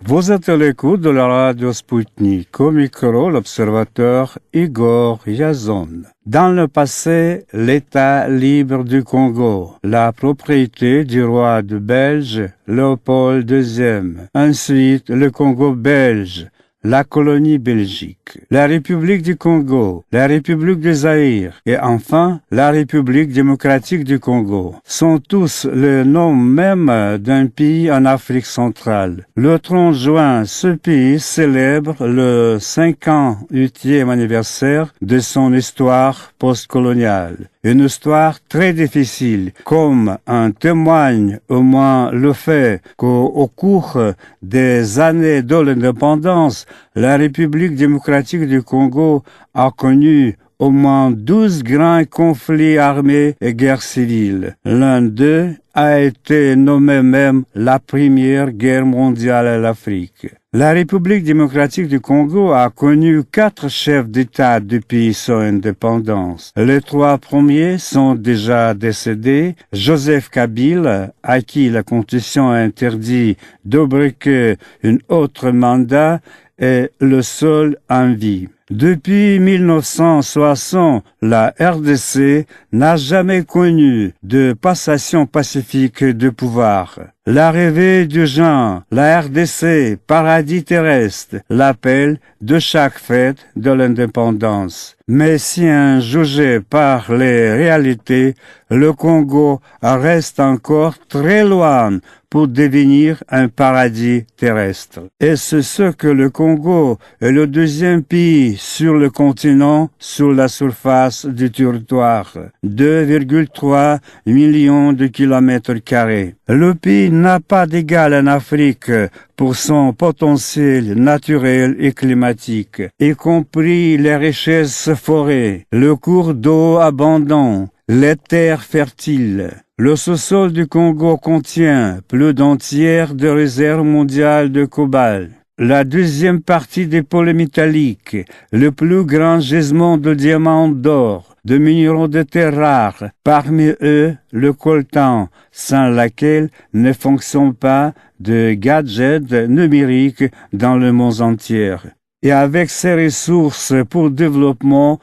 Vous êtes à l'écoute de la radio Spoutnik. Au micro, l'observateur Igor Yazon. Dans le passé, l'État libre du Congo, la propriété du roi de Belge, Léopold II. Ensuite, le Congo belge, la colonie Belgique, la République du Congo, la République du Zaïre et enfin la République démocratique du Congo sont tous le nom même d'un pays en Afrique centrale. Le 30 juin, ce pays célèbre le 58e anniversaire de son histoire postcoloniale. Une histoire très difficile, comme en témoigne au moins le fait qu'au cours des années de l'indépendance, la République démocratique du Congo a connu au moins 12 grands conflits armés et guerres civiles. L'un d'eux a été nommé même la Première Guerre mondiale à l'Afrique. La République démocratique du Congo a connu 4 chefs d'État depuis son indépendance. Les 3 premiers sont déjà décédés. Joseph Kabila, à qui la Constitution interdit d'obriquer un autre mandat, est le seul en vie. Depuis 1960, la RDC n'a jamais connu de passation pacifique de pouvoir. L'arrivée du genre, la RDC, paradis terrestre, l'appel de chaque fête de l'indépendance. Mais si un jugé par les réalités, le Congo reste encore très loin pour devenir un paradis terrestre. Et c'est ce que le Congo est le deuxième pays sur le continent sur la surface du territoire. 2,3 millions de kilomètres carrés. Le pays n'a pas d'égal en Afrique pour son potentiel naturel et climatique, y compris les richesses forêts, le cours d'eau abondant, les terres fertiles. Le sous-sol du Congo contient plus d'un tiers de réserves mondiales de cobalt. La deuxième partie des polymétalliques, le plus grand gisement de diamants d'or, de minéraux de terres rares, parmi eux le coltan, sans laquelle ne fonctionne pas de gadgets numériques dans le monde entier. Et avec ses ressources pour développement,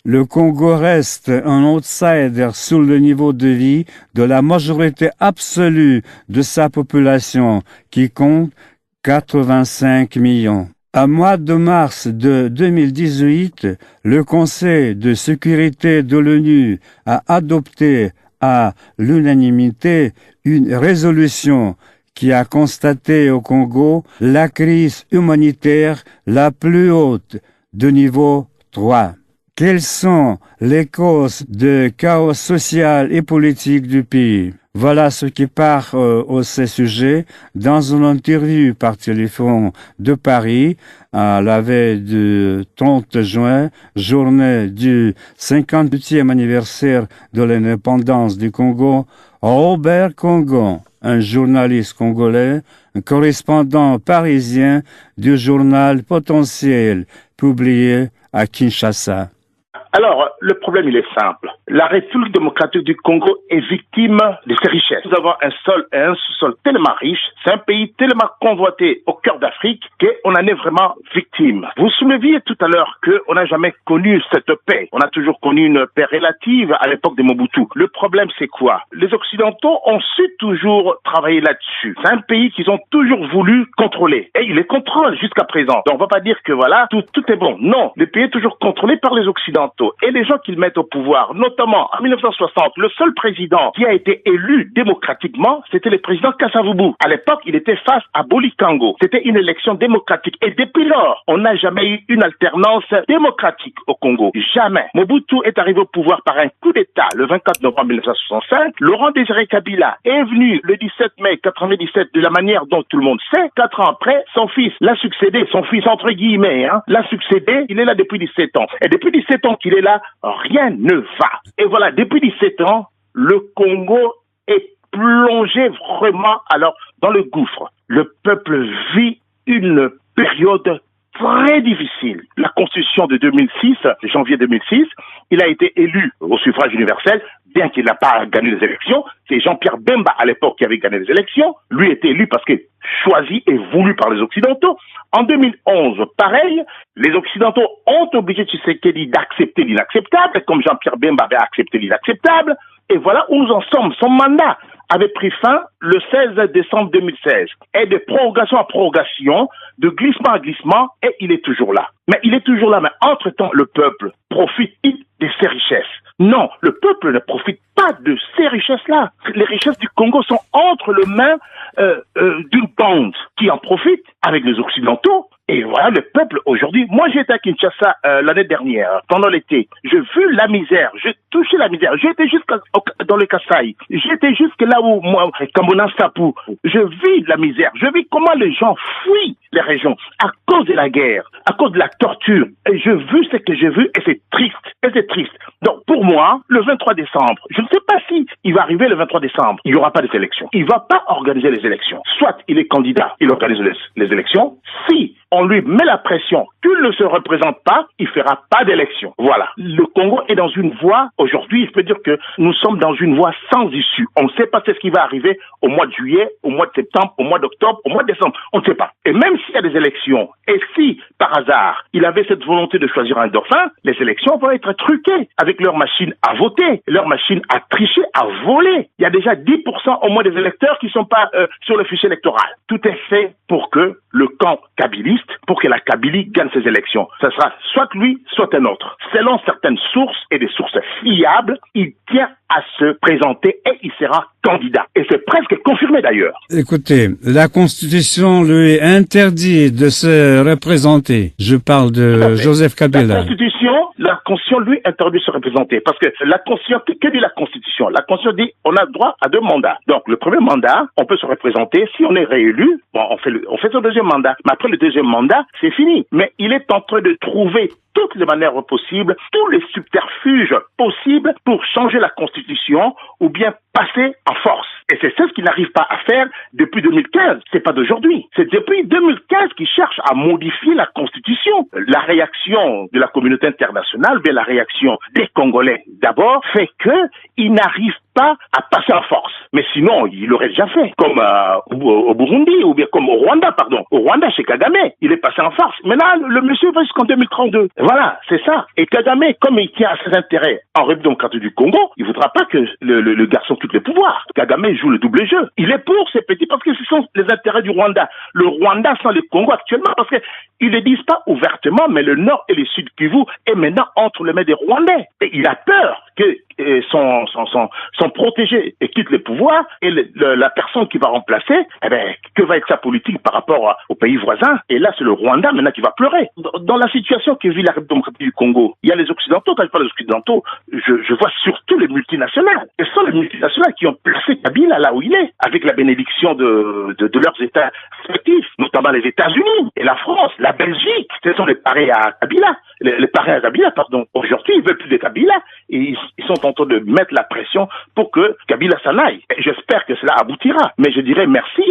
le Congo reste un outsider sur le niveau de vie de la majorité absolue de sa population qui compte 85 millions. À mois de mars de 2018, le Conseil de sécurité de l'ONU a adopté à l'unanimité une résolution qui a constaté au Congo la crise humanitaire la plus haute de niveau 3. Quelles sont les causes de chaos social et politique du pays? Voilà ce qui part au ce sujet dans une interview par téléphone de Paris à la veille du 30 juin, journée du 58e anniversaire de l'indépendance du Congo. Robert Congon, un journaliste congolais, un correspondant parisien du journal Potentiel, publié à Kinshasa. Alors, le problème, il est simple. La République démocratique du Congo est victime de ses richesses. Nous avons un sol et un sous-sol tellement riches. C'est un pays tellement convoité au cœur d'Afrique qu'on en est vraiment victime. Vous souleviez tout à l'heure qu'on n'a jamais connu cette paix. On a toujours connu une paix relative à l'époque de Mobutu. Le problème, c'est quoi? Les Occidentaux ont su toujours travailler là-dessus. C'est un pays qu'ils ont toujours voulu contrôler. Et ils les contrôlent jusqu'à présent. Donc, on ne va pas dire que voilà, tout est bon. Non, le pays est toujours contrôlé par les Occidentaux. Et les gens qu'ils mettent au pouvoir, notamment en 1960, le seul président qui a été élu démocratiquement, c'était le président Kasavubu. À l'époque, il était face à Bolikango. C'était une élection démocratique. Et depuis lors, on n'a jamais eu une alternance démocratique au Congo. Jamais. Mobutu est arrivé au pouvoir par un coup d'État le 24 novembre 1965. Laurent Désiré Kabila est venu le 17 mai 1997 de la manière dont tout le monde sait. 4 ans après, son fils l'a succédé. Son fils, entre guillemets, l'a succédé. Il est là depuis 17 ans. Et depuis 17 ans qu'il est là, rien ne va. Et voilà, depuis 17 ans, le Congo est plongé vraiment alors dans le gouffre. Le peuple vit une période très difficile. La Constitution de 2006, janvier 2006, il a été élu au suffrage universel, bien qu'il n'a pas gagné les élections. C'est Jean-Pierre Bemba, à l'époque, qui avait gagné les élections. Lui était élu parce que choisi et voulu par les Occidentaux. En 2011, pareil, les Occidentaux ont obligé Tshisekedi d'accepter l'inacceptable, comme Jean-Pierre Bemba avait accepté l'inacceptable. Et voilà où nous en sommes. Son mandat avait pris fin le 16 décembre 2016. Et de prorogation à prorogation, de glissement à glissement, et il est toujours là. Mais il est toujours là. Mais entre-temps, le peuple profite de ses richesses. Non, le peuple ne profite pas de ces richesses-là. Les richesses du Congo sont entre les mains d'une bande qui en profite avec les Occidentaux. Et voilà le peuple aujourd'hui. Moi, j'étais à Kinshasa l'année dernière, pendant l'été. J'ai vu la misère, j'ai touché la misère. J'étais jusque dans le Kasaï. J'étais jusque là où, moi, Kamona Sapou. Je vis la misère. Je vis comment les gens fuient les régions à cause de la guerre, à cause de la torture. Et j'ai vu ce que j'ai vu et c'est triste. Et c'est triste. Donc, pour moi, le 23 décembre, je ne sais pas si il va arriver le 23 décembre. Il n'y aura pas des élections. Il ne va pas organiser les élections. Soit il est candidat, il organise les élections. Si on lui met la pression qu'il ne se représente pas, il ne fera pas d'élection. Voilà. Le Congo est dans une voie, aujourd'hui, je peux dire que nous sommes dans une voie sans issue. On ne sait pas ce qui va arriver au mois de juillet, au mois de septembre, au mois d'octobre, au mois de décembre. On ne sait pas. Et même s'il y a des élections, et si, par hasard, il avait cette volonté de choisir un dauphin, les élections vont être truquées avec leur machine à voter, leur machine à tricher, à voler. Il y a déjà 10% au moins des électeurs qui ne sont pas sur le fichier électoral. Tout est fait pour que le camp kabiliste, pour que la Kabylie gagne ses élections. Ce sera soit lui, soit un autre. Selon certaines sources et des sources fiables, il tient à se présenter et il sera candidat. Et c'est presque confirmé d'ailleurs. Écoutez, la Constitution lui interdit de se représenter. Je parle de Joseph Kabila. La Constitution lui interdit de se représenter parce que la Constitution, que dit la Constitution? La Constitution dit on a droit à 2 mandats. Donc le premier mandat, on peut se représenter. Si on est réélu, bon, on fait son deuxième mandat. Mais après le deuxième mandat, c'est fini. Mais il est en train de trouver toutes les manières possibles, tous les subterfuges possibles pour changer la Constitution ou bien passer en force. Et c'est ça ce qu'il n'arrive pas à faire depuis 2015. C'est pas d'aujourd'hui. C'est depuis 2015 qu'il cherche à modifier la Constitution. La réaction de la communauté internationale, bien la réaction des Congolais d'abord, fait qu'il n'arrive pas à passer en force. Mais sinon, il l'aurait déjà fait. Comme au Burundi, ou bien comme au Rwanda, pardon. Au Rwanda, chez Kagame, il est passé en force. Maintenant, le monsieur va jusqu'en 2032. Voilà, c'est ça. Et Kagame, comme il tient à ses intérêts en République démocratique du Congo, il voudra pas que le garçon quitte le pouvoir. Kagame joue le double jeu. Il est pour ces petits parce que ce sont les intérêts du Rwanda. Le Rwanda sans le Congo actuellement parce que ils le disent pas ouvertement, mais le Nord et le Sud Kivu est maintenant entre les mains des Rwandais. Et il a peur que son protégé quitte le pouvoir et la personne qui va remplacer, eh ben, que va être sa politique par rapport aux pays voisins? Et là, c'est le Rwanda maintenant qui va pleurer. Dans la situation que vit la République démocratique du Congo, il y a les Occidentaux. Quand je parle des Occidentaux, je vois surtout les multinationales. Et ce sont les multinationales qui ont placé Kabila là où il est, avec la bénédiction de leurs États respectifs, notamment les États-Unis et la France, la Belgique. Ce sont les parrains à Kabila. Les parrains à Kabila, pardon. Aujourd'hui, ils veulent plus de Kabila et ils sont en train de mettre la pression pour que Kabila s'en aille. Et j'espère que cela aboutira. Mais je dirais merci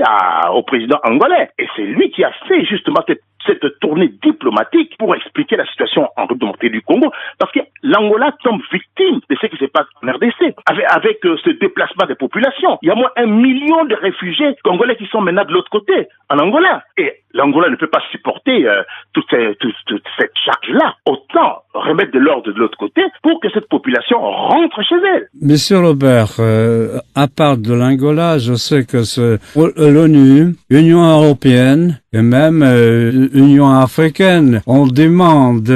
au président angolais. Et c'est lui qui a fait justement cette tournée diplomatique pour expliquer la situation en République démocratique du Congo, parce que l'Angola tombe victime de ce qui se passe en RDC, avec ce déplacement des populations. Il y a moins 1 million de réfugiés congolais qui sont maintenant de l'autre côté, en Angola. Et l'Angola ne peut pas supporter toute cette charge-là. Autant remettre de l'ordre de l'autre côté pour que cette population rentre chez elle. Monsieur Robert, à part de l'Angola, je sais que l'ONU, l'Union européenne et même l'Union africaine, on demande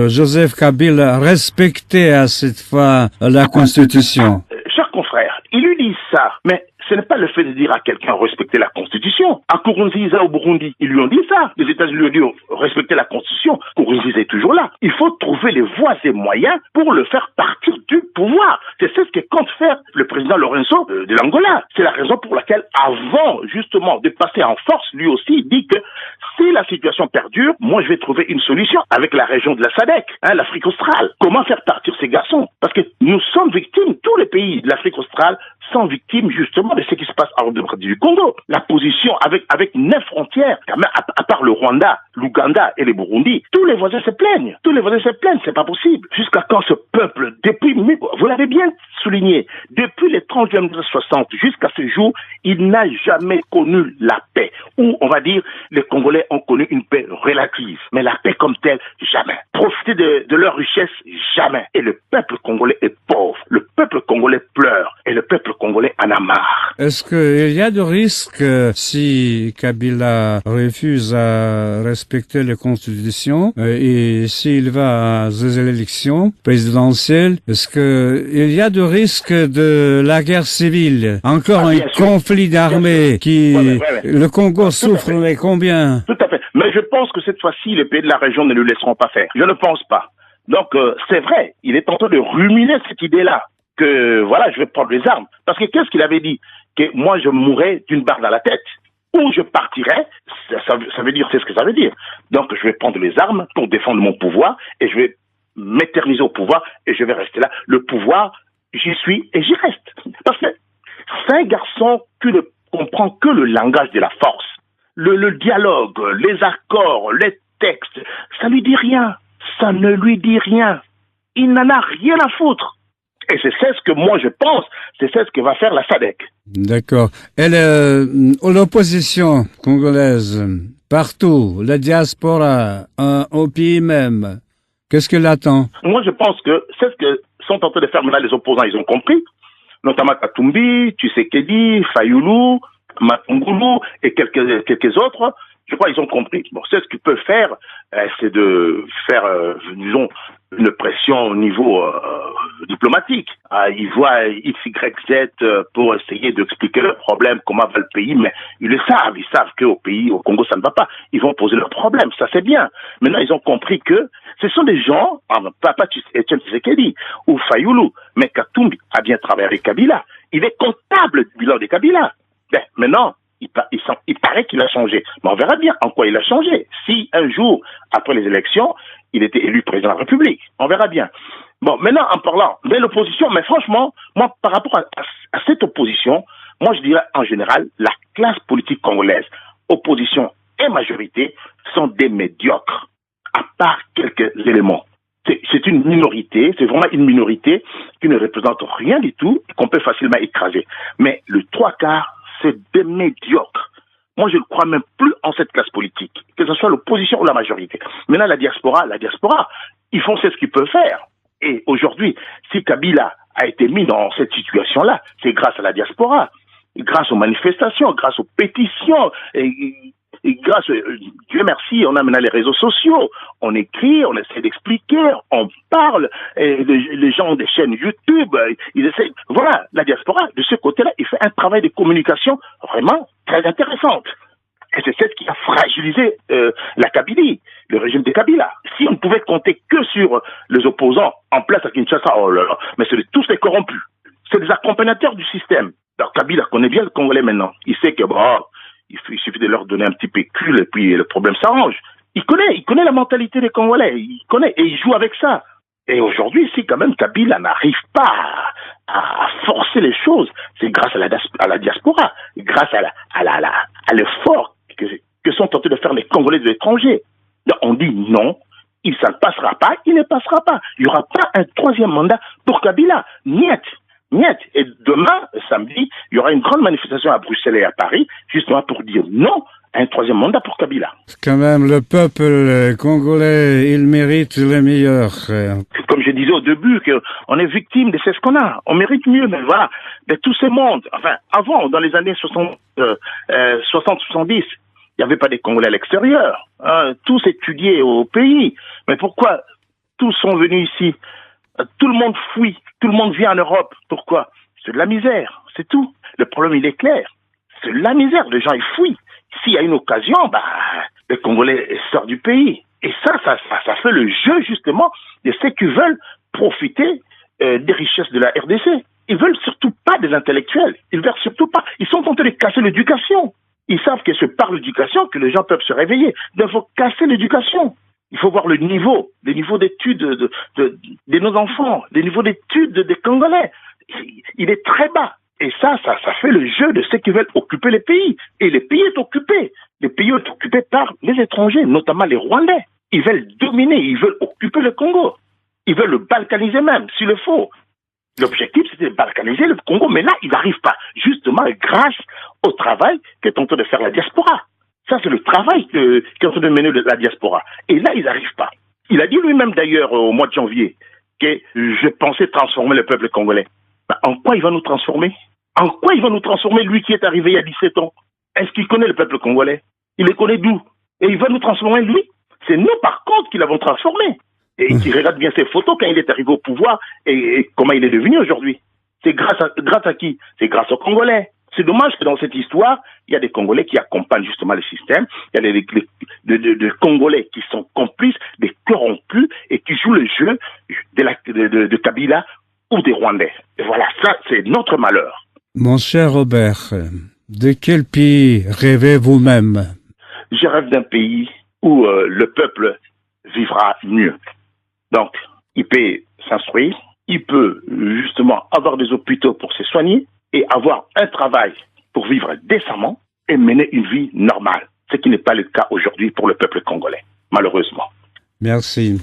Joseph Kabila respecter à cette fois la Constitution. Chers confrères, ils lui disent ça, mais ce n'est pas le fait de dire à quelqu'un respecter la Constitution. À Nkurunziza au Burundi, ils lui ont dit ça. Les États-Unis lui ont dit respecter la Constitution. Nkurunziza est toujours là. Il faut trouver les voies et moyens pour le faire partir du pouvoir. C'est ce que compte faire le président Lorenzo de l'Angola. C'est la raison pour laquelle, avant justement de passer en force, lui aussi il dit que si la situation perdure, moi je vais trouver une solution avec la région de la SADC, l'Afrique australe. Comment faire partir ces garçons? Parce que nous sommes victimes, tous les pays de l'Afrique australe sont victimes justement de ce qui se passe en démocratie du Congo. La position avec 9 frontières, quand même, à part le Rwanda, l'Ouganda et le Burundi, tous les voisins se plaignent. Tous les voisins se plaignent, c'est pas possible. Jusqu'à quand ce peuple, depuis, vous l'avez bien souligné, depuis les 30 juin 1960 jusqu'à ce jour, il n'a jamais connu la paix. Ou, on va dire, les Congolais ont connu une paix relative. Mais la paix comme telle, jamais. Profiter de leur richesse, jamais. Et le peuple congolais est pauvre. Le peuple congolais pleure. Et le peuple congolais en a marre. Est-ce qu'il y a de risques si Kabila refuse à respecter les constitutions et s'il va à des élections présidentielles, est-ce qu'il y a de risque de la guerre civile? Encore un conflit d'armées qui... Le Congo souffre, mais combien? Tout à fait. Mais je pense que cette fois-ci, les pays de la région ne le laisseront pas faire. Je ne pense pas. Donc, c'est vrai, il est en train de ruminer cette idée-là, que voilà, je vais prendre les armes. Parce que qu'est-ce qu'il avait dit? Que moi, je mourrais d'une barre dans la tête. Ou je partirais, ça veut dire, c'est ce que ça veut dire. Donc, je vais prendre les armes pour défendre mon pouvoir, et je vais m'éterniser au pouvoir, et je vais rester là. Le pouvoir, j'y suis, et j'y reste. Parce que c'est un garçon qui ne comprend que le langage de la force. Le dialogue, les accords, les textes, ça lui dit rien. Ça ne lui dit rien. Il n'en a rien à foutre. Et c'est ce que moi je pense, c'est ce que va faire la SADC. D'accord. Et l'opposition congolaise, partout, la diaspora, au pays même, qu'est-ce qu'elle attend? Moi je pense que c'est ce que sont en train de faire maintenant les opposants, ils ont compris. Notamment Katumbi, Tshisekedi, Fayulu, Matungulu et quelques autres. Je crois qu'ils ont compris. Bon, c'est ce qu'ils peuvent faire, c'est de faire, disons, une pression au niveau diplomatique. Ils voient X, Y, Z pour essayer d'expliquer le problème, comment va le pays, mais ils savent qu'au pays, au Congo, ça ne va pas. Ils vont poser leurs problèmes, ça c'est bien. Maintenant, ils ont compris que ce sont des gens, pas Etienne Tshisekedi ou Fayulu, mais Katumbi a bien travaillé avec Kabila. Il est comptable du bilan de Kabila. Ben, maintenant, il paraît qu'il a changé. Mais on verra bien en quoi il a changé. Si un jour, après les élections, il était élu président de la République. On verra bien. Bon, maintenant, en parlant de l'opposition, mais franchement, moi, par rapport à cette opposition, moi, je dirais en général, la classe politique congolaise, opposition et majorité, sont des médiocres, à part quelques éléments. C'est une minorité, c'est vraiment une minorité qui ne représente rien du tout, qu'on peut facilement écraser. Mais le 3/4, c'est des médiocres. Moi, je ne crois même plus en cette classe politique, que ce soit l'opposition ou la majorité. Maintenant, la diaspora, ils font ce qu'ils peuvent faire. Et aujourd'hui, si Kabila a été mis dans cette situation-là, c'est grâce à la diaspora, grâce aux manifestations, grâce aux pétitions, et grâce, Dieu merci, on a maintenant les réseaux sociaux, on écrit, on essaie d'expliquer, on parle, et les gens ont des chaînes YouTube, ils essaient, voilà, la diaspora, de ce côté-là, il fait un travail de communication vraiment très intéressant. Et c'est ce qui a fragilisé la Kabylie, le régime de Kabila. Si on ne pouvait compter que sur les opposants en place à Kinshasa, oh là là, mais c'est tous les corrompus. C'est des accompagnateurs du système. Alors Kabila connaît bien le Congolais maintenant. Il sait que il suffit de leur donner un petit pécule et puis le problème s'arrange. Il connaît la mentalité des Congolais. Il connaît et il joue avec ça. Et aujourd'hui, si quand même Kabila n'arrive pas à forcer les choses, c'est grâce à la diaspora, grâce à l'effort que sont tentés de faire les Congolais de l'étranger. Donc on dit non, ça ne passera pas, il ne passera pas. Il n'y aura pas un troisième mandat pour Kabila. Niet. Et demain, samedi, il y aura une grande manifestation à Bruxelles et à Paris, justement pour dire non à un troisième mandat pour Kabila. Quand même, le peuple congolais, il mérite le meilleur. Comme je disais au début, qu'on est victime de ce qu'on a. On mérite mieux, mais voilà, de tous ces mondes. Enfin, avant, dans les années 60-70, il n'y avait pas des Congolais à l'extérieur. Tous étudiaient au pays. Mais pourquoi tous sont venus ici? Tout le monde fuit, tout le monde vient en Europe. Pourquoi? C'est de la misère, c'est tout. Le problème, il est clair. C'est de la misère, les gens, ils fuient. S'il y a une occasion, les Congolais sortent du pays. Et ça fait le jeu, justement, de ceux qui veulent profiter des richesses de la RDC. Ils veulent surtout pas des intellectuels. Ils veulent surtout pas. Ils sont en train de casser l'éducation. Ils savent que c'est par l'éducation que les gens peuvent se réveiller. Donc, il faut casser l'éducation. Il faut voir les niveaux d'études de nos enfants, les niveaux d'études des Congolais. Il est très bas. Et ça fait le jeu de ceux qui veulent occuper les pays. Et le pays est occupé. Le pays est occupé par les étrangers, notamment les Rwandais. Ils veulent dominer, ils veulent occuper le Congo. Ils veulent le balkaniser même, s'il le faut. L'objectif, c'était de balkaniser le Congo, mais là, ils n'arrivent pas. Justement, grâce au travail qu'est en train de faire la diaspora. Ça, c'est le travail qu'est en train de mener la diaspora. Et là, ils n'arrivent pas. Il a dit lui-même, d'ailleurs, au mois de janvier, que je pensais transformer le peuple congolais. En quoi il va nous transformer? En quoi il va nous transformer, lui qui est arrivé il y a 17 ans? Est-ce qu'il connaît le peuple congolais? Il le connaît d'où? Et il va nous transformer, lui? C'est nous, par contre, qui l'avons transformé. Et qui regarde bien ses photos quand il est arrivé au pouvoir et comment il est devenu aujourd'hui. C'est grâce à qui? C'est grâce aux Congolais. C'est dommage que dans cette histoire, il y a des Congolais qui accompagnent justement le système. Il y a des Congolais qui sont complices, des corrompus et qui jouent le jeu de Kabila ou des Rwandais. Et voilà, ça, c'est notre malheur. Mon cher Robert, de quel pays rêvez vous-même? Je rêve d'un pays où le peuple vivra mieux. Donc, il peut s'instruire, il peut justement avoir des hôpitaux pour se soigner et avoir un travail pour vivre décemment et mener une vie normale. Ce qui n'est pas le cas aujourd'hui pour le peuple congolais, malheureusement. Merci.